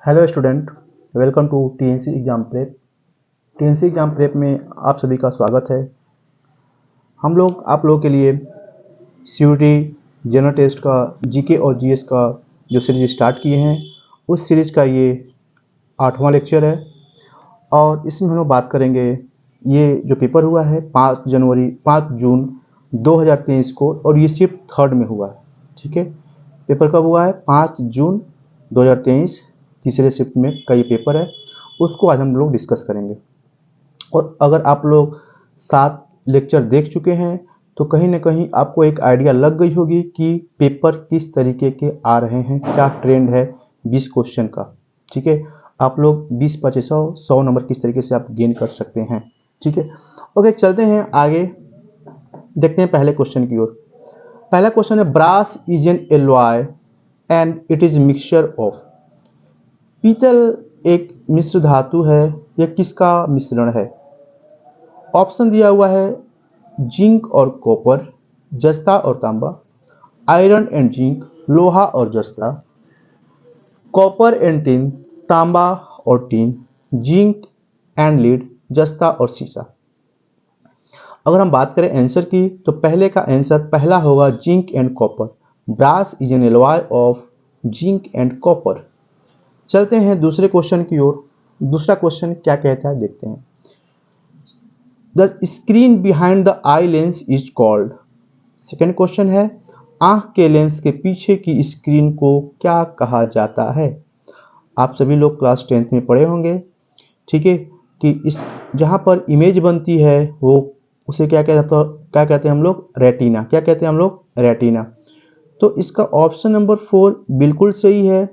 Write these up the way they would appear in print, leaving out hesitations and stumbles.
Hello student, welcome to TNC exam prep. TNC exam prep में आप सभी का स्वागत है। हम लोग आप लोगों के लिए सीयूटी जनरल टेस्ट का जीके और जीएस का जो सीरीज स्टार्ट किए हैं, उस सीरीज़ का ये 8वां लेक्चर है और इसमें हम लोग बात करेंगे ये जो पेपर हुआ है 5 जून 2023 को, और ये सिर्फ थर्ड में हुआ है। ठीक है, पेपर कब हुआ है? 5 जून 2023, तीसरे शिफ्ट में का ये पेपर है, उसको आज हम लोग डिस्कस करेंगे। और अगर आप लोग 7 लेक्चर देख चुके हैं तो कहीं ना कहीं आपको एक आइडिया लग गई होगी कि पेपर किस तरीके के आ रहे हैं, क्या ट्रेंड है 20 क्वेश्चन का। ठीक है, आप लोग 20-25-100 नंबर किस तरीके से आप गेन कर सकते हैं। ठीक है, ओके, चलते हैं आगे, देखते हैं पहले क्वेश्चन की ओर। पहला क्वेश्चन है, brass is an alloy and it is mixture of. पीतल एक मिश्र धातु है, यह किसका मिश्रण है? ऑप्शन दिया हुआ है जिंक और कॉपर, जस्ता और तांबा, आयरन एंड जिंक, लोहा और जस्ता, कॉपर एंड टिन, तांबा और टिन, जिंक एंड लीड, जस्ता और सीसा। अगर हम बात करें आंसर की तो पहले का आंसर पहला होगा zinc and copper. Brass is an alloy of zinc and copper. चलते हैं दूसरे क्वेश्चन की ओर। दूसरा क्वेश्चन क्या कहता है, देखते हैं। The screen behind the eye lens is called. Second question है, आंख के लेंस के पीछे की स्क्रीन को क्या कहा जाता है? आप सभी लोग क्लास 10th में पढ़े होंगे, ठीक है, कि इस जहाँ पर इमेज बनती है वो उसे क्या कहते हैं हम लोग? रेटिना। क्या कहते हैं हम लोग? रेटिना। तो इसका ऑप्शन नंबर 4 बिल्कुल सही है।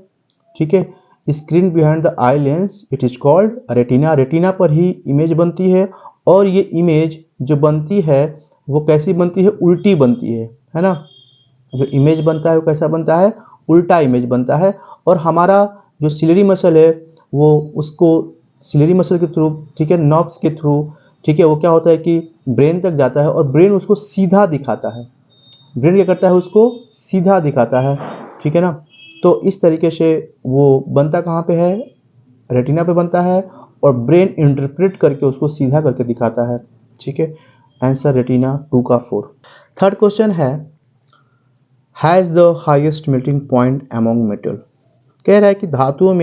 ठीक है, screen behind the eye lens it is called retina. Retina पर ही इमेज बनती है, और ये इमेज जो बनती है वो कैसी बनती है? उल्टी बनती है ना। जो इमेज बनता है वो कैसा बनता है? उल्टा इमेज बनता है। और हमारा जो सिलरी मसल है वो उसको सिलरी मसल के थ्रू, ठीक है, नर्व्स के थ्रू, ठीक है, वो क्या होता है कि ब्रेन तक जाता है और ब्रेन उसको सीधा दिखाता है। ब्रेन क्या करता है? उसको सीधा दिखाता है। ठीक है ना। तो इस तरीके से वो बनता कहाँ पे है? रेटिना पे बनता है, और ब्रेन इंटरप्रेट करके उसको सीधा करके दिखाता है। ठीक है, आंसर रेटिना 2 का 4। थर्ड क्वेश्चन है, has the highest melting point among metal. कह रहा है कि धातुओं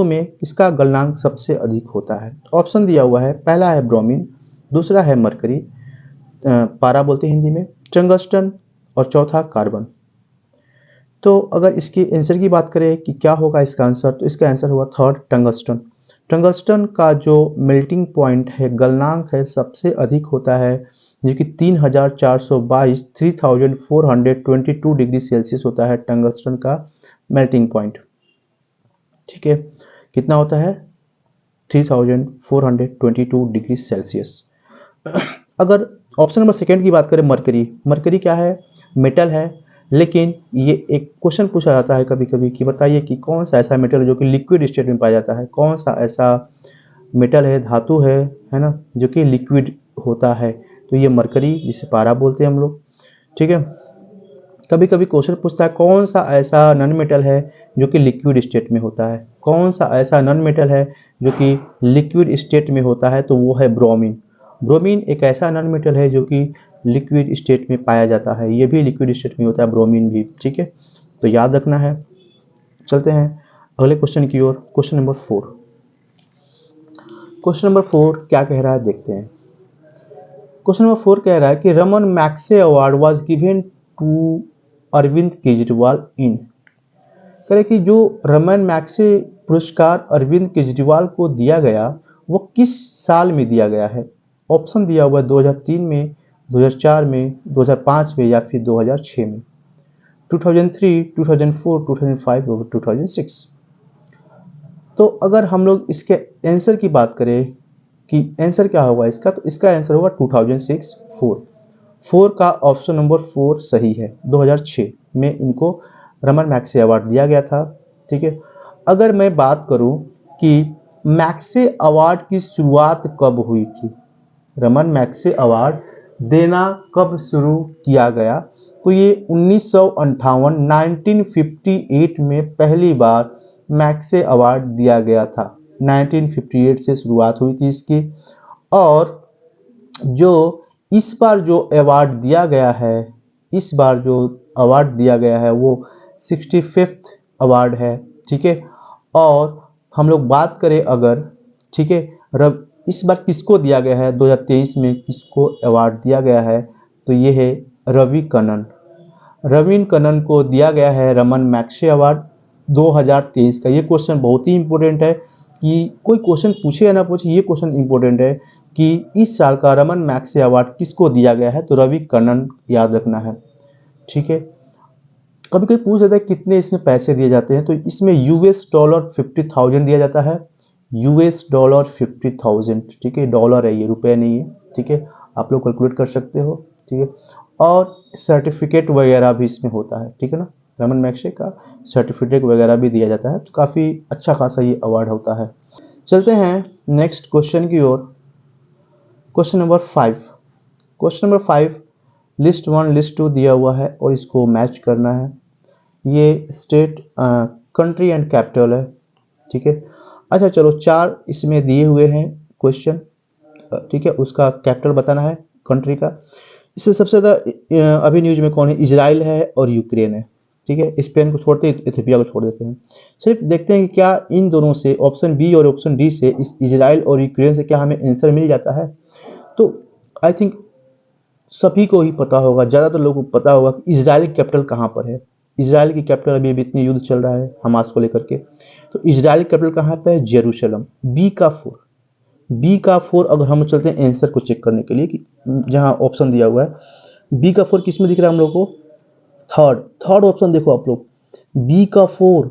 में किसका गलनांक सबसे अधिक होता है? ऑप्शन दिया हुआ है, पहला है ब्रोमीन, दूसरा है मरकरी, पारा बोलते हैं हिंदी में, टंगस्टन, और चौथा कार्बन। तो अगर इसकी आंसर की बात करें कि क्या होगा इसका आंसर, तो इसका आंसर हुआ थर्ड, टंगस्टन। टंगस्टन का जो मेल्टिंग पॉइंट है, गलनांक है, सबसे अधिक होता है, जो कि 3422 डिग्री सेल्सियस होता है टंगस्टन का मेल्टिंग पॉइंट। ठीक है, कितना होता है? 3422 डिग्री सेल्सियस। अगर ऑप्शन नंबर सेकेंड की बात करें, मरकरी। मरकरी क्या है? मेटल है, लेकिन ये एक क्वेश्चन पूछा जाता है कभी कभी कि बताइए कि कौन सा ऐसा मेटल है जो कि लिक्विड स्टेट में पाया जाता है? कौन सा ऐसा मेटल है, धातु है ना, जो कि लिक्विड होता है? तो ये मरकरी, जिसे पारा बोलते हैं हम लोग। ठीक है, कभी कभी क्वेश्चन पूछता है कौन सा ऐसा नॉन मेटल है जो कि लिक्विड स्टेट में होता है? कौन सा ऐसा नॉन मेटल है जो कि लिक्विड स्टेट में होता है? तो वो है ब्रोमीन। ब्रोमीन एक ऐसा नॉन मेटल है जो कि लिक्विड स्टेट में पाया जाता है। ये भी लिक्विड स्टेट में होता है, ब्रोमीन भी। ठीक है, तो याद रखना है। चलते हैं अगले क्वेश्चन की ओर। Question number 4। क्वेश्चन नंबर 4 क्या कह रहा है, देखते हैं। क्वेश्चन नंबर 4 कह रहा है कि Ramon Magsaysay award was given to Arvind Kejriwal in. कह रहे कि जो रमन मैक्से पुरस्कार अरविंद केजरीवाल को दिया गया वो किस साल में दिया गया है? ऑप्शन दिया हुआ है 2003 में, 2004 में, 2005 में, या फिर 2006 में। 2003, 2004, 2005 और 2006। तो अगर हम लोग इसके आंसर की बात करें कि आंसर क्या होगा इसका, तो इसका आंसर होगा 2006, 4 का ऑप्शन नंबर 4 सही है। 2006 में इनको रमन मैक्से अवार्ड दिया गया था। ठीक है, अगर मैं बात करूं कि मैक्से अवार्ड की शुरुआत कब हुई थी, रमन मैक्से अवार्ड देना कब शुरू किया गया, तो ये 1958 1958 में पहली बार मैक्से अवार्ड दिया गया था। 1958 से शुरुआत हुई थी इसकी, और जो इस बार जो अवार्ड दिया गया है, इस बार जो अवार्ड दिया गया है वो 65th अवार्ड है, ठीक है। और हम लोग बात करें अगर, ठीक है, रब इस बार किसको दिया गया है, 2023 में किसको अवार्ड दिया गया है, तो ये है रवि कन्नन। रवीन कन्नन को दिया गया है रमन मैक्से अवार्ड 2023 का। ये क्वेश्चन बहुत ही इंपॉर्टेंट है, कि कोई क्वेश्चन पूछे या ना पूछे, ये क्वेश्चन इंपॉर्टेंट है कि इस साल का रमन मैक्से अवार्ड किसको दिया गया है, तो रवि कन्नन याद रखना है, ठीक है। कभी कभी पूछ लेता है कितने इसमें पैसे दिए जाते हैं, तो इसमें $50,000 दिया जाता है, $50,000, ठीक है। डॉलर है ये, रुपए नहीं है, ठीक है। आप लोग कैलकुलेट कर सकते हो, ठीक है। और सर्टिफिकेट वगैरह भी इसमें होता है, ठीक है ना। रमन मैक्से का सर्टिफिकेट वगैरह भी दिया जाता है, तो काफ़ी अच्छा खासा ये अवार्ड होता है। चलते हैं नेक्स्ट क्वेश्चन की ओर। Question number 5। Question number 5 list 1 list 2 दिया हुआ है और इसको मैच करना है। ये स्टेट, कंट्री एंड कैपिटल है, ठीक है। अच्छा चलो, 4 इसमें दिए हुए हैं क्वेश्चन, ठीक है। उसका कैपिटल बताना है कंट्री का। इससे सबसे ज़्यादा अभी न्यूज में कौन है, इजराइल है और यूक्रेन है, ठीक है। स्पेन को छोड़ते हैं, इथियोपिया को छोड़ देते हैं। सिर्फ देखते हैं कि क्या इन दोनों से, ऑप्शन बी और ऑप्शन डी से, इस इजराइल और यूक्रेन से क्या हमें आंसर मिल जाता है। तो आई थिंक सभी को ही पता होगा, ज़्यादातर लोगों को पता होगा कि इजराइल की कैपिटल कहाँ पर है। इजराइल की कैपिटल, अभी इतनी युद्ध चल रहा है हमास को लेकर के, तो इजराइल की कैपिटल कहाँ पे है, जेरूशलम। बी का 4 अगर हम चलते हैं आंसर को चेक करने के लिए कि जहाँ ऑप्शन दिया हुआ है बी का 4 किस में दिख रहा है हम लोग को, थर्ड ऑप्शन देखो आप लोग, बी का 4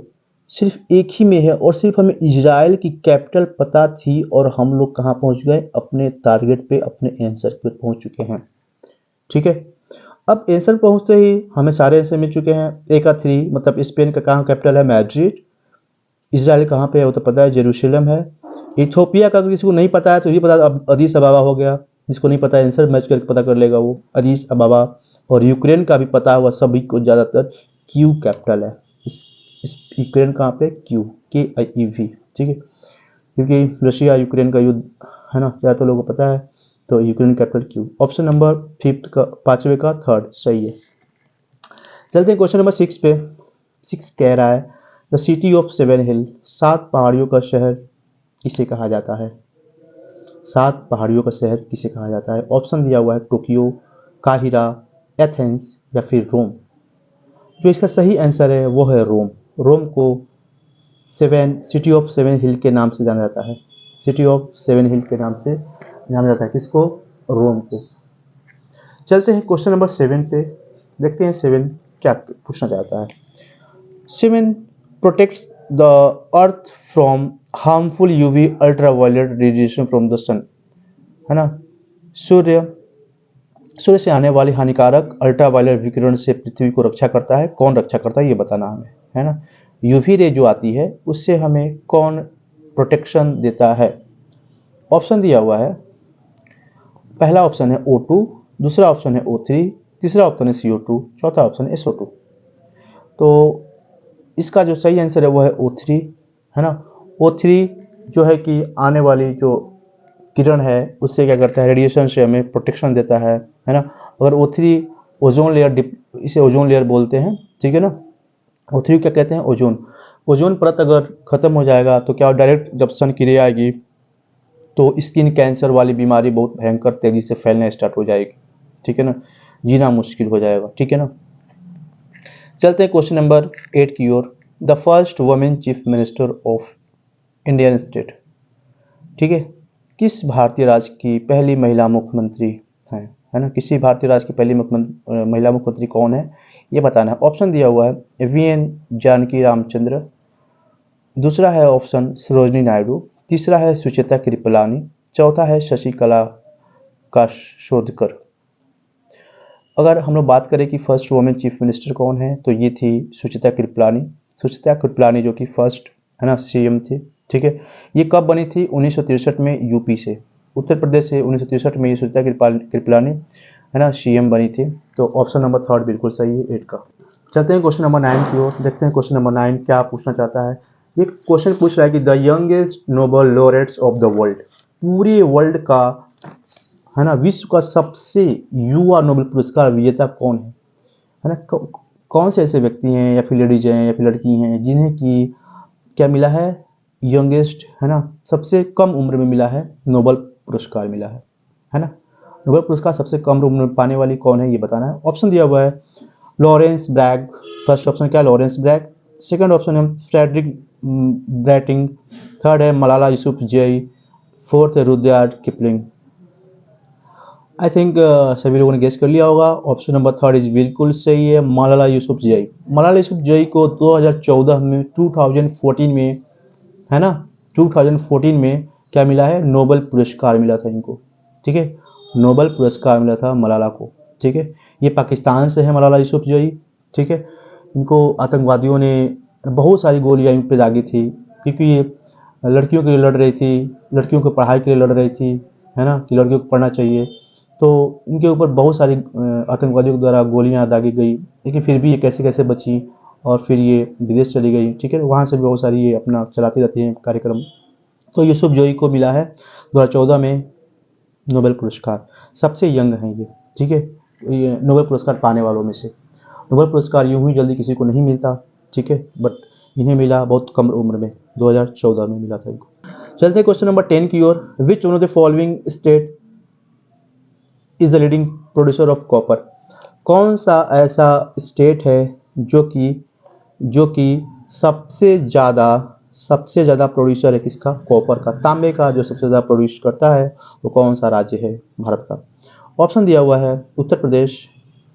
सिर्फ एक ही में है, और सिर्फ हमें इजराइल की कैपिटल पता थी और हम लोग कहाँ पहुँच गए, अपने टारगेट पे, अपने आंसर पे पहुँच चुके हैं, ठीक है। अब आंसर पहुँचते ही हमें सारे आंसर मिल चुके हैं। ए का 3 मतलब स्पेन का कहाँ कैपिटल है, मैड्रिड। इजराइल कहाँ पे है वो तो पता है, जेरूशलम है। इथोपिया का अगर किसी को नहीं पता है तो ये पता, अब अदीस अबाबा हो गया। जिसको नहीं पता है आंसर मैच करके पता कर लेगा वो, अदीस अबाबा। और यूक्रेन का भी पता हुआ सभी को ज़्यादातर, क्यू कैपिटल है इस यूक्रेन कहाँ पे, क्यू, KIEV, ठीक है। क्योंकि रशिया यूक्रेन का युद्ध है ना, ज़्यादातर लोगों को पता है, तो Ukraine capital Q. Option number 5 का, 5वें का 3rd सही है। चलते हैं क्वेश्चन नंबर 6 पे। 6 कह रहा है द सिटी ऑफ 7 हिल, 7 पहाड़ियों का शहर किसे कहा जाता है। 7 पहाड़ियों का शहर किसे कहा जाता है। ऑप्शन दिया हुआ है टोक्यो, काहिरा, एथेंस या फिर रोम। जो इसका सही आंसर है वो है रोम। रोम को सिटी ऑफ 7 हिल के नाम से जाना जाता है। सिटी ऑफ 7 हिल के नाम से जाना जाता है किसको, रोम को। चलते हैं क्वेश्चन नंबर 7 पे, देखते हैं 7 क्या पूछना चाहता है। 7 protects the earth from harmful UV ultraviolet radiation from the sun, है ना। सूर्य से आने वाली हानिकारक अल्ट्रावायलेट विकिरण से पृथ्वी को रक्षा करता है। कौन रक्षा करता है ये बताना हमें, है ना। UV रे जो आती है उससे हमें कौन प्रोटेक्शन देता है। ऑप्शन दिया हुआ है, पहला ऑप्शन है O2, दूसरा ऑप्शन है O3, तीसरा ऑप्शन है CO2, चौथा ऑप्शन है SO2। तो इसका जो सही आंसर है वो है O3, है ना। O3 जो है कि आने वाली जो किरण है उससे क्या करता है, रेडिएशन से हमें प्रोटेक्शन देता है ना। अगर O3 ओजोन लेयर, इसे ओजोन लेयर बोलते हैं, ठीक है ना। O3 क्या कहते हैं, ओजोन परत अगर खत्म हो जाएगा तो क्या डायरेक्ट जब सन की रे आएगी तो स्किन कैंसर वाली बीमारी बहुत भयंकर तेजी से फैलना स्टार्ट हो जाएगी, ठीक है ना। जीना मुश्किल हो जाएगा, ठीक है ना। चलते हैं क्वेश्चन नंबर 8 की ओर। The first women chief minister of Indian state, ठीक है। किस भारतीय राज्य की पहली महिला मुख्यमंत्री है ना। किसी भारतीय राज्य की पहली महिला मुख्यमंत्री कौन है ये बताना है। ऑप्शन दिया हुआ है VN जानकी रामचंद्र, दूसरा है ऑप्शन सरोजनी नायडू, तीसरा है सुचेता कृपलानी, चौथा है शशिकला काशोदकर। अगर हम लोग बात करें कि फर्स्ट वुमेन चीफ मिनिस्टर कौन है तो ये थी सुचेता कृपलानी। सुचेता कृपलानी जो कि फर्स्ट है ना CM थी, ठीक है। ये कब बनी थी, 1963 में यूपी से, उत्तर प्रदेश से 1963 में ये सुचेता कृपलानी है ना CM बनी थी। तो ऑप्शन नंबर 3rd बिल्कुल सही है 8 का। चलते हैं क्वेश्चन नंबर 9 की ओर, देखते हैं क्वेश्चन नंबर 9 क्या पूछना चाहता है। एक क्वेश्चन पूछ रहा है कि the youngest Nobel laureates of the world, पूरे वर्ल्ड का, है ना, विश्व का सबसे युवा नोबेल पुरस्कार विजेता कौन है ना, कौन से ऐसे व्यक्ति हैं या फिर लेडीज हैं या फिर लड़की हैं जिन्हें कि क्या मिला है, यंगेस्ट, है ना, सबसे कम उम्र में मिला है नोबेल पुरस्कार मिला है ना। नोबेल पुरस्कार सबसे कम उम्र में पाने वाली कौन है ये बताना है। ऑप्शन दिया हुआ है लॉरेंस ब्रैग, फर्स्ट ऑप्शन क्या है लॉरेंस ब्रैग, सेकंड ऑप्शन है फ्रेडरिक ब्रैटिंग, थर्ड है मलाला यूसुफजई, फोर्थ है रुडयार्ड किपलिंग। आई थिंक सभी लोगों ने गेस कर लिया होगा। ऑप्शन नंबर थर्ड इज बिल्कुल सही है, मलाला यूसुफजई। मलाला यूसुफजई को 2014 में 2014 में, है ना, 2014 में क्या मिला है, नोबेल पुरस्कार मिला था इनको, ठीक है, नोबेल पुरस्कार मिला था मलाला को, ठीक है। ये पाकिस्तान से है मलाला यूसुफजई, ठीक है। इनको आतंकवादियों ने बहुत सारी गोलियां इन पे दागी थी, क्योंकि ये लड़कियों के लिए लड़ रही थी, लड़कियों की पढ़ाई के लिए लड़ रही थी, है ना, कि लड़कियों को पढ़ना चाहिए। तो इनके ऊपर बहुत सारी आतंकवादियों के द्वारा गोलियां दागी गई, लेकिन फिर भी ये कैसे कैसे बची और फिर ये विदेश चली गई, ठीक है। वहाँ से भी बहुत सारी ये अपना चलाती रहती हैं कार्यक्रम। तो यूसुफजई को मिला है 2014 में नोबेल पुरस्कार, सबसे यंग हैं ये, ठीक है, ये नोबेल पुरस्कार पाने वालों में से। नोबेल पुरस्कार यूं ही जल्दी किसी को नहीं मिलता, ठीक है, बट इन्हें मिला बहुत कम उम्र में, 2014 में मिला था इनको। चलते हैं क्वेश्चन नंबर 10 की ओर। Which one of the following state is the leading producer of copper, कौन सा ऐसा स्टेट है जो कि सबसे ज़्यादा प्रोड्यूसर है किसका, कॉपर का, तांबे का जो सबसे ज़्यादा प्रोड्यूस करता है वो कौन सा राज्य है भारत का। ऑप्शन दिया हुआ है उत्तर प्रदेश,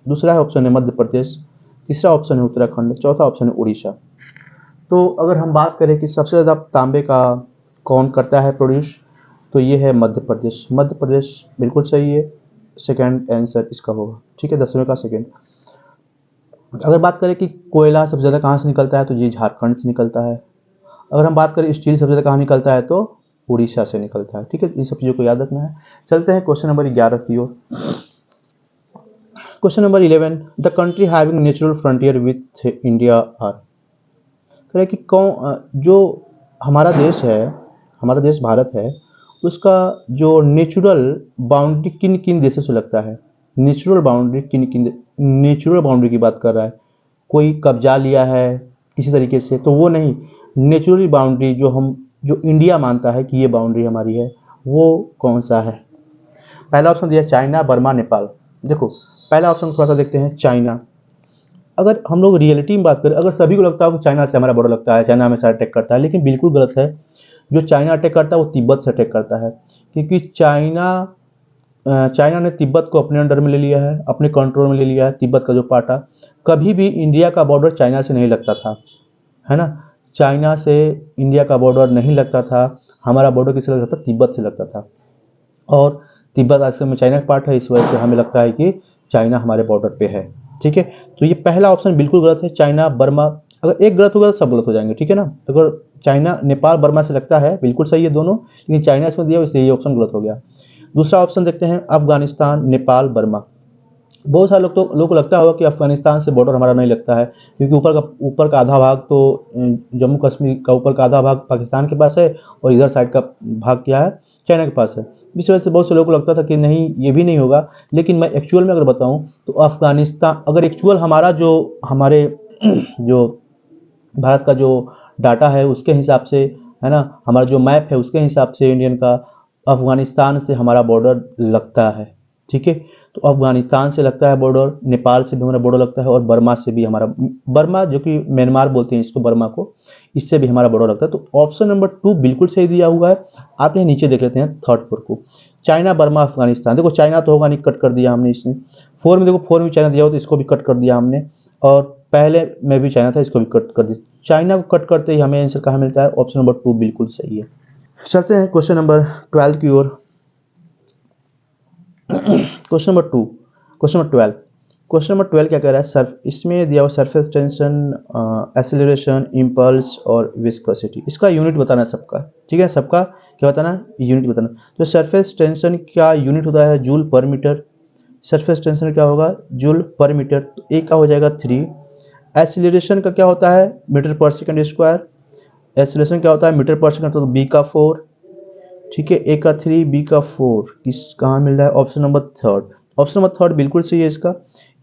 दूसरा है ऑप्शन है मध्य प्रदेश, तीसरा ऑप्शन है उत्तराखंड, चौथा ऑप्शन है उड़ीसा। तो अगर हम बात करें कि सबसे ज़्यादा तांबे का कौन करता है प्रोड्यूस, तो ये है मध्य प्रदेश। मध्य प्रदेश बिल्कुल सही है, सेकंड आंसर इसका होगा, ठीक है, 10वें का सेकंड। अगर बात करें कि कोयला सबसे ज़्यादा कहाँ से निकलता है, तो ये झारखंड से निकलता है। अगर हम बात करें स्टील सबसे ज़्यादा कहाँ निकलता है, तो उड़ीसा से निकलता है, ठीक है। इन सब चीज़ों को याद रखना है। चलते हैं क्वेश्चन नंबर 11 की ओर। Question number 11, the country having natural frontier with India are, कह रहे कि कौन जो हमारा देश है, हमारा देश भारत है, उसका जो नेचुरल बाउंड्री किन किन देशों से लगता है। नेचुरल बाउंड्री किन किन, नेचुरल बाउंड्री की बात कर रहा है, कोई कब्जा लिया है किसी तरीके से, तो वो नहीं, नेचुरल बाउंड्री जो इंडिया मानता है कि ये बाउंड्री हमारी है, वो कौन सा है। पहला ऑप्शन दिया चाइना, बर्मा, नेपाल। देखो पहला ऑप्शन थोड़ा सा देखते हैं, चाइना। अगर हम लोग रियलिटी में बात करें, अगर सभी को लगता है कि चाइना से हमारा बॉर्डर लगता है, चाइना हमेशा अटैक करता है, लेकिन बिल्कुल गलत है। जो चाइना अटैक करता है वो तिब्बत से अटैक करता है, क्योंकि चाइना ने तिब्बत को अपने अंडर में ले लिया है, अपने कंट्रोल में ले लिया है। तिब्बत का जो पार्ट, कभी भी इंडिया का बॉर्डर चाइना से नहीं लगता था, है ना, चाइना से इंडिया का बॉर्डर नहीं लगता था। हमारा बॉर्डर किससे लगता था, तिब्बत से लगता था, और तिब्बत आज में चाइना का पार्ट है, इस वजह से हमें लगता है कि चाइना हमारे बॉर्डर पे है, ठीक है। तो ये पहला ऑप्शन बिल्कुल गलत है, चाइना बर्मा। अगर एक गलत होगा तो सब गलत हो जाएंगे, ठीक है ना। अगर चाइना नेपाल बर्मा से लगता है, बिल्कुल सही है दोनों, लेकिन चाइना इसमें दिया इसलिए ये ऑप्शन गलत हो गया। दूसरा ऑप्शन देखते हैं, अफगानिस्तान, नेपाल, बर्मा। बहुत सारे लोग को लगता होगा कि अफगानिस्तान से बॉर्डर हमारा नहीं लगता है, क्योंकि ऊपर का आधा भाग तो जम्मू कश्मीर का ऊपर का आधा भाग पाकिस्तान के पास है, और इधर साइड का भाग क्या है, चाइना के पास है। इस वजह से बहुत से लोगों को लगता था कि नहीं ये भी नहीं होगा, लेकिन मैं एक्चुअल में अगर बताऊं तो अफगानिस्तान, अगर एक्चुअल हमारा जो हमारे जो भारत का जो डाटा है उसके हिसाब से, है ना, हमारा जो मैप है उसके हिसाब से इंडियन का, अफगानिस्तान से हमारा बॉर्डर लगता है, ठीक है। तो अफगानिस्तान से लगता है बॉर्डर, नेपाल से भी हमारा बॉर्डर लगता है, और बर्मा से भी हमारा, बर्मा जो कि म्यांमार बोलते हैं इसको, बर्मा को, इससे भी हमारा बॉर्डर लगता है। तो ऑप्शन नंबर 2 बिल्कुल सही दिया हुआ है। आते हैं नीचे देख लेते हैं थर्ड 4 को, चाइना, बर्मा, अफगानिस्तान। देखो चाइना तो होगा नहीं, कट कर दिया हमने इसमें। 4 में देखो 4 में चाइना दिया हो तो इसको भी कट कर दिया हमने, और पहले में भी चाइना था, इसको भी कट कर दिया। चाइना को कट करते ही हमें आंसर कहाँ मिलता है, ऑप्शन नंबर 2 बिल्कुल सही है। चलते हैं क्वेश्चन नंबर 12 की ओर। Question number 2, question number 12, question number 12 क्या कह रहा है, सर इसमें दिया हुआ सरफेस टेंशन, एक्सेलरेशन, इम्पल्स और विस्कोसिटी, इसका यूनिट बताना है सबका, ठीक है, सबका क्या बताना, यूनिट बताना। तो सरफेस टेंशन का यूनिट होता है जूल पर मीटर, सरफेस टेंशन क्या होगा, जूल पर मीटर, तो ए का हो जाएगा 3। एक्सीलरेशन का क्या होता है, मीटर पर सेकंड स्क्वायर। एक्सेलरेशन क्या होता है मीटर पर सेकंड, तो बी का 4, ठीक है, ए का 3, बी का 4, किस कहाँ मिल रहा है, option number third. Option number third बिल्कुल सही है इसका।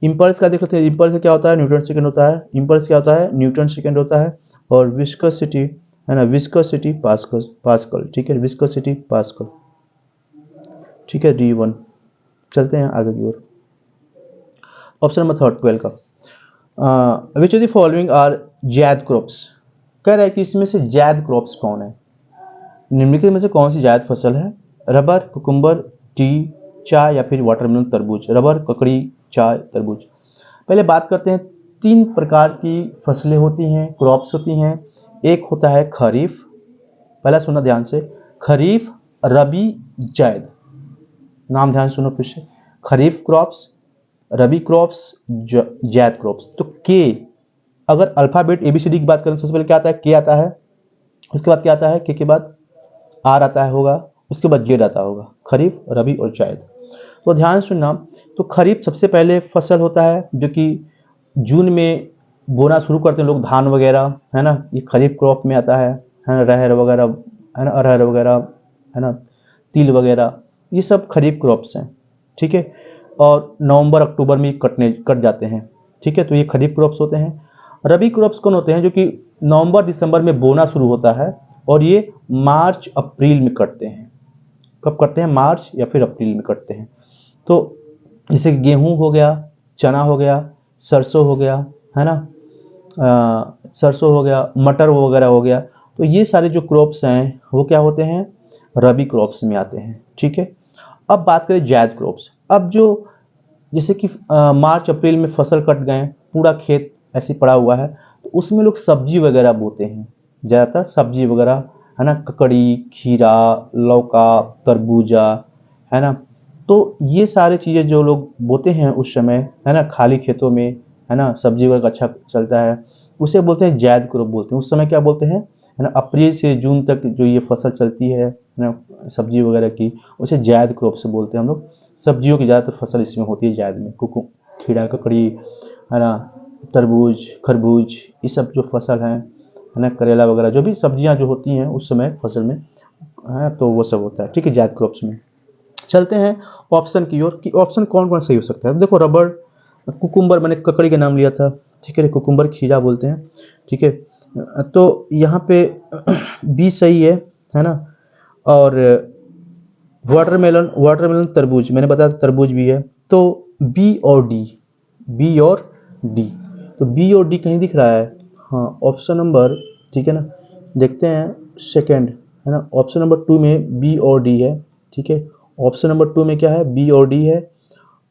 इम्पल्स का देख लेते हैं, इम्पल्स क्या होता है, न्यूटन सेकंड होता है। इम्पल्स क्या होता है, न्यूटन सेकंड होता है। और विस्कोसिटी है ना, विस्कोसिटी पास्कल, पास्कल, ठीक है, विस्कोसिटी पास्कल, ठीक है, D1। चलते हैं आगे की ओर। ऑप्शन नंबर थर्ड 12 का, which of the following are zaid crops, कह रहा है कि इसमें से जैद क्रॉप्स कौन है, निम्नलिखित में से कौन सी जायद फसल है, रबर, कुकुम्बर, टी, चाय या फिर वाटरमेलन तरबूज। रबर, ककड़ी, चाय, तरबूज। पहले बात करते हैं, तीन प्रकार की फसलें होती हैं, क्रॉप्स होती हैं। एक होता है खरीफ, पहला सुनना ध्यान से, खरीफ, रबी, जायद। नाम ध्यान सुनो फिर से, खरीफ क्रॉप्स, रबी क्रॉप्स, जायद क्रॉप्स। तो के, अगर अल्फाबेट ABCD की बात करें तो सबसे पहले क्या आता है, के आता है, उसके बाद क्या आता है, के बाद आर आता है होगा, उसके बाद जेड आता होगा, खरीफ, रबी और जायद। तो ध्यान सुनना, तो खरीफ सबसे पहले फसल होता है जो कि जून में बोना शुरू करते हैं लोग, धान वगैरह, है ना, ये खरीफ क्रॉप में आता है ना, रहर वगैरह, है ना, अरहर वगैरह, है ना, तिल वगैरह, ये सब खरीफ क्रॉप्स हैं, ठीक है। और नवंबर अक्टूबर में कट जाते हैं, ठीक है, तो ये खरीफ क्रॉप्स होते हैं। रबी क्रॉप्स कौन होते हैं, जो कि नवंबर दिसंबर में बोना शुरू होता है और ये मार्च अप्रैल में कटते हैं। कब कटते हैं, मार्च या फिर अप्रैल में कटते हैं। तो जैसे गेहूं हो गया, चना हो गया, सरसों हो गया, है ना, सरसों हो गया, मटर वगैरह हो गया, तो ये सारे जो क्रॉप्स हैं वो क्या होते हैं, रबी क्रॉप्स में आते हैं, ठीक है। अब बात करें जायद क्रॉप्स। अब जो जैसे कि मार्च अप्रैल में फसल कट गए, पूरा खेत ऐसे पड़ा हुआ है, तो उसमें लोग सब्जी वगैरह बोते हैं, ज़्यादातर सब्जी वगैरह, है ना, ककड़ी, खीरा, लौका, तरबूजा, है ना। तो ये सारे चीज़ें जो लोग बोते हैं उस समय, है ना, खाली खेतों में, है ना, सब्जी वगैरह अच्छा चलता है, उसे बोलते हैं जायद क्रॉप बोलते हैं। उस समय क्या बोलते हैं, है ना, अप्रैल से जून तक जो ये फसल चलती है ना, सब्जी वगैरह की, उसे जायद क्रॉप से बोलते हैं हम लोग। सब्जियों की ज़्यादातर फसल इसमें होती है जायद में, खीरा, ककड़ी, है ना, तरबूज, खरबूज, ये सब जो फसल हैं, है ना, करेला वगैरह, जो भी सब्जियां जो होती हैं उस समय फसल में, है, तो वो सब होता है, ठीक है, जायद क्रॉप्स में। चलते हैं ऑप्शन की ओर कि ऑप्शन कौन कौन सही हो सकता है। देखो, रबर, कुकुम्बर, मैंने ककड़ी का नाम लिया था, ठीक है, कुकुम्बर खीरा बोलते हैं, ठीक है, तो यहाँ पे बी सही है ना। और वाटरमेलन, वाटरमेलन तरबूज, मैंने बताया तरबूज भी है, तो बी और डी, बी और डी, तो बी और डी कहीं दिख रहा है, हाँ, ऑप्शन नंबर, ठीक है ना, देखते हैं सेकंड, है ना, ऑप्शन नंबर 2 में बी और डी है, ठीक है, ऑप्शन नंबर 2 में क्या है, बी और डी है।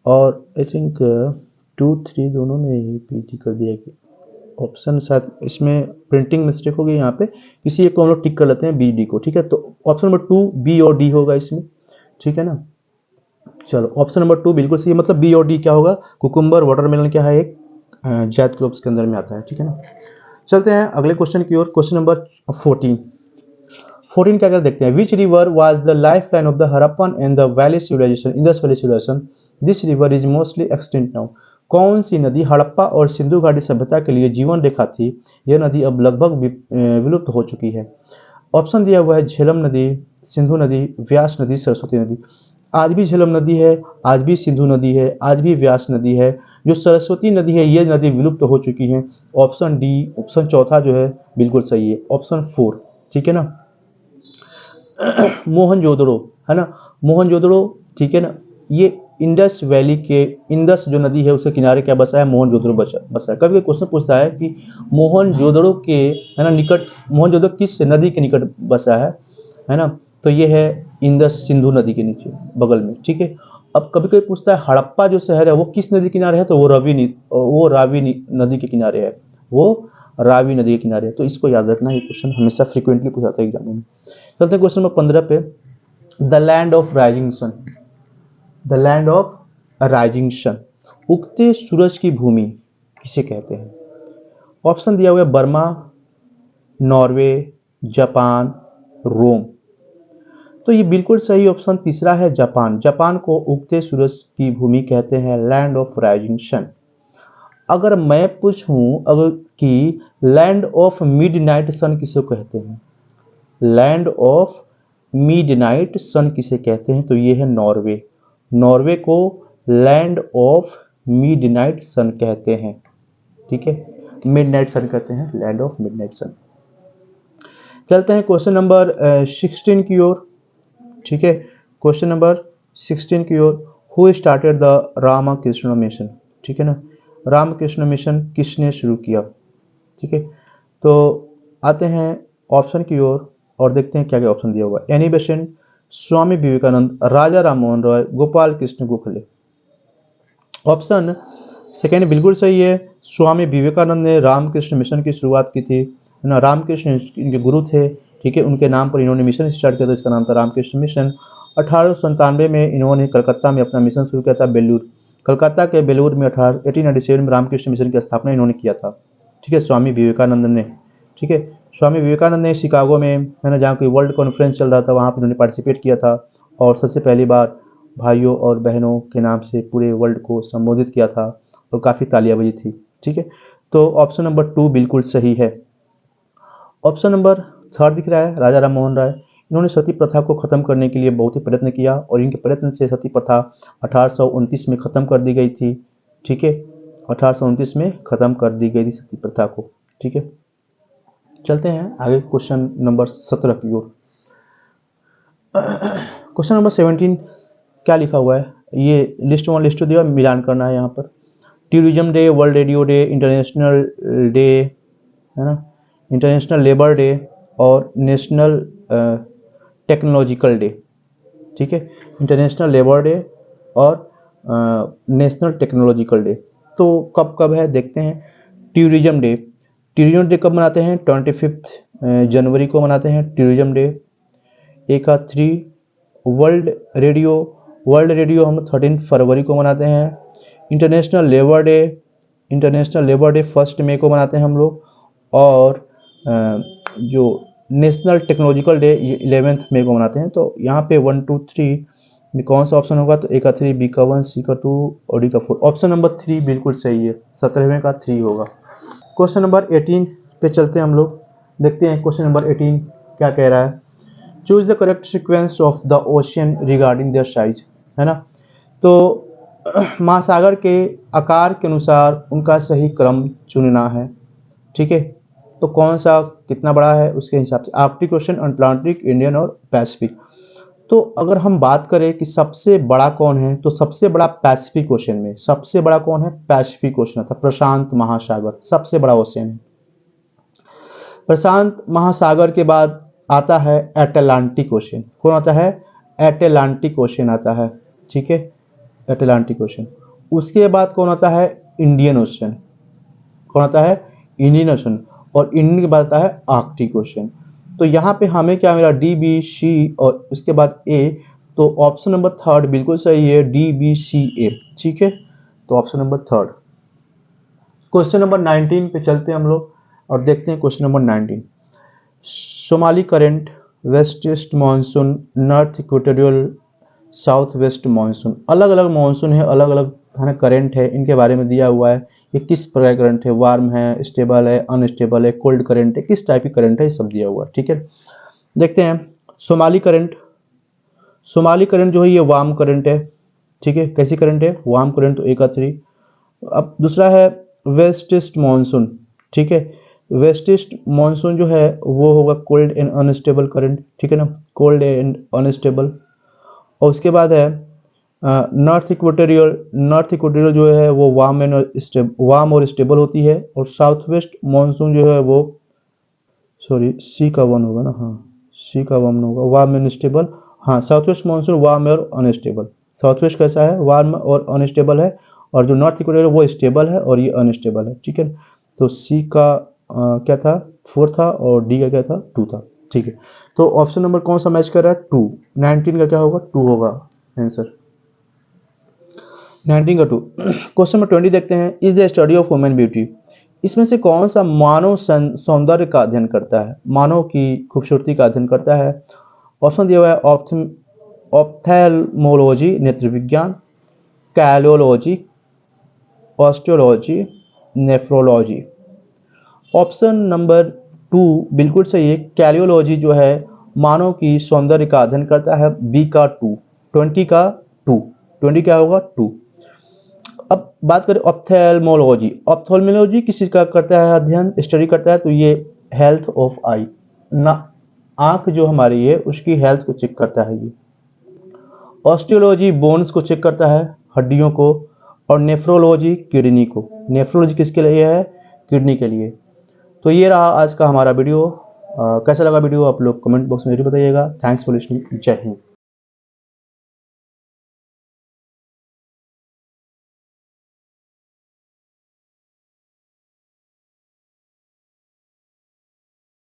और आई थिंक 2 3 दोनों में ही पी डी कर दिया कि ऑप्शन, शायद इसमें प्रिंटिंग मिस्टेक होगी यहाँ पे, इसी एक को हम लोग टिक कर लेते हैं, बी डी को, ठीक है। तो ऑप्शन नंबर 2 बी और डी होगा इसमें, ठीक है ना। चलो, ऑप्शन नंबर 2 बिल्कुल सही है, मतलब बी और डी क्या होगा, कुकुम्बर, वाटरमेलन क्या है, एक जायद क्रॉप्स के अंदर में आता है, ठीक है ना। चलते हैं अगले क्वेश्चन की ओर, क्वेश्चन नंबर 14। 14 क्या कर देखते हैं, which river was the life line of the Harappan and the valley civilization, Indus valley civilization, this river is mostly extinct now. कौन सी नदी हड़प्पा और सिंधु घाटी सभ्यता के लिए जीवन रेखा थी, यह नदी अब लगभग विलुप्त हो चुकी है। ऑप्शन दिया हुआ है, झेलम नदी, सिंधु नदी, व्यास नदी, सरस्वती नदी। आज भी झेलम नदी है, आज भी सिंधु नदी है, आज भी व्यास नदी है। जो सरस्वती नदी है, ये नदी विलुप्त हो चुकी है। ऑप्शन डी, ऑप्शन चौथा जो है बिल्कुल सही है, ऑप्शन 4, ठीक है ना। मोहनजोदड़ो, है ना, मोहनजोदड़ो, ठीक है ना, ये इंडस वैली के, इंडस जो नदी है उसके किनारे क्या बसा है, मोहनजोदड़ो बसा है। कभी क्वेश्चन पूछता है कि मोहनजोदड़ो के, है ना, निकट, मोहनजोदड़ो किस नदी के निकट बसा है ना, तो ये है इंडस सिंधु नदी के नीचे बगल में, ठीक है। अब कभी कभी पूछता है हड़प्पा जो शहर है वो किस नदी के किनारे है, तो वो रावी नदी के किनारे है, वो रावी नदी के किनारे है। तो इसको याद रखना, ये क्वेश्चन हमेशा फ्रिक्वेंटली पूछाता है एग्जाम में। चलते हैं क्वेश्चन नंबर 15 पे, the land of rising sun, the land of rising sun, उगते सूरज की भूमि किसे कहते हैं। ऑप्शन दिया हुआ है, बर्मा, नॉर्वे, जापान, रोम। तो ये बिल्कुल सही ऑप्शन तीसरा है, जापान। जापान को उगते सूरज की भूमि कहते हैं, लैंड ऑफ राइजिंग सन। अगर मैं पूछूं अगर कि लैंड ऑफ मिडनाइट सन किसे कहते हैं, लैंड ऑफ मिडनाइट सन किसे कहते हैं, तो ये है नॉर्वे। नॉर्वे को लैंड ऑफ मिडनाइट सन कहते हैं, ठीक है, मिडनाइट सन कहते हैं, लैंड ऑफ मिडनाइट सन। चलते हैं क्वेश्चन नंबर 16 की ओर, ठीक है, क्वेश्चन नंबर 16 की ओर। Who started the Ramakrishna Mission, ठीक है ना, रामकृष्ण मिशन किसने शुरू किया, ठीक है। तो आते हैं ऑप्शन की ओर और देखते हैं क्या क्या ऑप्शन दिया हुआ है। Annie Besant, Swami Vivekananda, Raja Rammohan Roy, Gopal Krishna Gokhale. Option second बिल्कुल सही है, स्वामी विवेकानंद ने रामकृष्ण मिशन की शुरुआत की थी, है ना, रामकृष्ण इनके गुरु थे, ठीक है, उनके नाम पर इन्होंने मिशन स्टार्ट किया था, इसका नाम था रामकृष्ण मिशन। 1897 में इन्होंने कलकत्ता में अपना मिशन शुरू किया था, बेलूर, कलकत्ता के बेलूर में 1897 में रामकृष्ण मिशन की स्थापना इन्होंने किया था, ठीक है, स्वामी विवेकानंद ने, ठीक है। स्वामी विवेकानंद ने शिकागो में, है ना, जहाँ कोई वर्ल्ड कॉन्फ्रेंस चल रहा था वहाँ पर इन्होंने पार्टिसिपेट किया था और सबसे पहली बार भाइयों और बहनों के नाम से पूरे वर्ल्ड को संबोधित किया था और काफ़ी तालियां बजी थी, ठीक है। तो ऑप्शन नंबर 2 बिल्कुल सही है। ऑप्शन नंबर 3 दिख रहा है, राजा राममोहन राय, इन्होंने सती प्रथा को खत्म करने के लिए बहुत ही प्रयत्न किया और इनके प्रयत्न से सती प्रथा 1829 में खत्म कर दी गई थी, ठीक है, 1829 में खत्म कर दी गई थी सती प्रथा को, ठीक है। चलते हैं आगे क्वेश्चन नंबर 17 की ओर। क्वेश्चन नंबर 17 क्या लिखा हुआ है, ये लिस्ट 1 लिस्ट 2 दिया, मिलान करना है यहाँ पर। Tourism day, world radio day, international day, है ना, इंटरनेशनल लेबर डे और नेशनल टेक्नोलॉजिकल डे, ठीक है, इंटरनेशनल लेबर डे और नेशनल टेक्नोलॉजिकल डे। तो कब कब है देखते हैं। टूरिज्म डे, टूरिज्म डे कब मनाते हैं, 25 जनवरी को मनाते हैं टूरिज्म डे। एक 3 वर्ल्ड रेडियो, वर्ल्ड रेडियो हम 13 फरवरी को मनाते हैं। International labour day, international labour day 1 मई को मनाते हैं हम लोग। और जो नेशनल टेक्नोलॉजिकल डे 11 मई को मनाते हैं। तो यहाँ पे 1 2 3 में कौन सा ऑप्शन होगा, तो ए का 3, बी का 1, सी का 2 और डी का 4। ऑप्शन नंबर 3 बिल्कुल सही है, 17वें का 3 होगा। क्वेश्चन नंबर 18 पे चलते हैं हम लोग, देखते हैं क्वेश्चन नंबर 18 क्या कह रहा है। Choose the correct sequence of the ocean regarding their size, है ना। तो महासागर के आकार के अनुसार उनका सही क्रम चुनना है, ठीक है। तो कौन सा कितना बड़ा है उसके हिसाब से, आर्कटिक ओशन, अटलांटिक, इंडियन और पैसिफिक। तो अगर हम बात करें कि सबसे बड़ा कौन है, तो सबसे बड़ा पैसिफिक ओशन में, सबसे बड़ा कौन है, पैसिफिक ओशन था, प्रशांत महासागर सबसे बड़ा ओशन है। प्रशांत महासागर के बाद आता है अटलांटिक ओशन, कौन आता है, अटलांटिक ओशन आता है, ठीक है, अटलांटिक ओशन। उसके बाद कौन आता है, इंडियन ओशन, कौन आता है, इंडियन ओशन। और इंडियन के बाद आता है आर्कटिक ओशन। तो यहाँ पे हमें क्या मिला, डी बी सी और उसके बाद ए। तो ऑप्शन नंबर 3 बिल्कुल सही है, डी बी सी ए, ठीक है। तो ऑप्शन नंबर 3। क्वेश्चन नंबर 19 पे चलते हैं हम लोग और देखते हैं question number 19। Somali current, west east monsoon, north equatorial, south west monsoon, अलग अलग मानसून है, अलग अलग है ना करेंट है, इनके बारे में दिया हुआ है। ये किस प्रकार करंट है, वार्म है, स्टेबल है, अनस्टेबल है, कोल्ड करंट है, किस टाइप की करंट है, ये सब दिया हुआ है, ठीक है। देखते हैं सोमाली करंट, सोमाली करंट जो है ये वार्म करंट है, ठीक है, कैसी करंट है, वार्म करंट, तो ए का 3। अब दूसरा है वेस्ट ईस्ट मानसून, ठीक है, वेस्ट ईस्ट मानसून जो है वो होगा कोल्ड एंड अनस्टेबल करंट, ठीक है ना, कोल्ड एंड अनस्टेबल। और उसके बाद है नॉर्थ इक्वेटोरियल, नॉर्थ इक्वेटोरियल जो है वो वार्म और स्टेबल होती है। और साउथ वेस्ट मानसून जो है वो, सॉरी सी का 1 होगा ना, हाँ सी का 1 होगा, वार्म एंड स्टेबल। हाँ साउथ वेस्ट मानसून वार्म और अनस्टेबल, साउथ वेस्ट कैसा है, वार्म और अनस्टेबल है। और जो नॉर्थ इक्वेटोरियल वो स्टेबल है और ये अनस्टेबल है, ठीक है। तो सी का क्या था, 4 था और डी का क्या था, 2 था, ठीक है। तो ऑप्शन नंबर कौन सा मैच कर रहा है, 2। 19 का क्या होगा, 2 होगा आंसर, 19 का 2। क्वेश्चन नंबर 20 देखते हैं। Is the study of women beauty, इसमें से कौन सा मानव सौंदर्य का अध्ययन करता है, मानव की खूबसूरती का अध्ययन करता है। ऑप्शन दिया हुआ है ऑप्थेल्मोलॉजी नेत्र विज्ञान, कैलोलॉजी, ऑस्टियोलॉजी नेफ्रोलॉजी। ऑप्शन नंबर 2 बिल्कुल सही है। कैरियोलॉजी जो है मानव की सौंदर्य का अध्ययन करता है। बी का 2, 20 का 2, 20 क्या होगा 2। अब बात करें ऑप्थेल्मोलॉजी। ऑप्थेल्मोलॉजी किस चीज का करता है अध्ययन, स्टडी करता है, तो ये हेल्थ ऑफ आई, ना आंख जो हमारी है उसकी हेल्थ को चेक करता है ये। ऑस्टियोलॉजी बोन्स को चेक करता है, हड्डियों को। और नेफ्रोलॉजी किडनी को। नेफ्रोलॉजी किसके लिए है, किडनी के लिए। तो ये रहा आज का हमारा वीडियो। कैसा लगा वीडियो आप लोग कमेंट बॉक्स में जरूर बताइएगा। Thanks for listening. जय हिंद।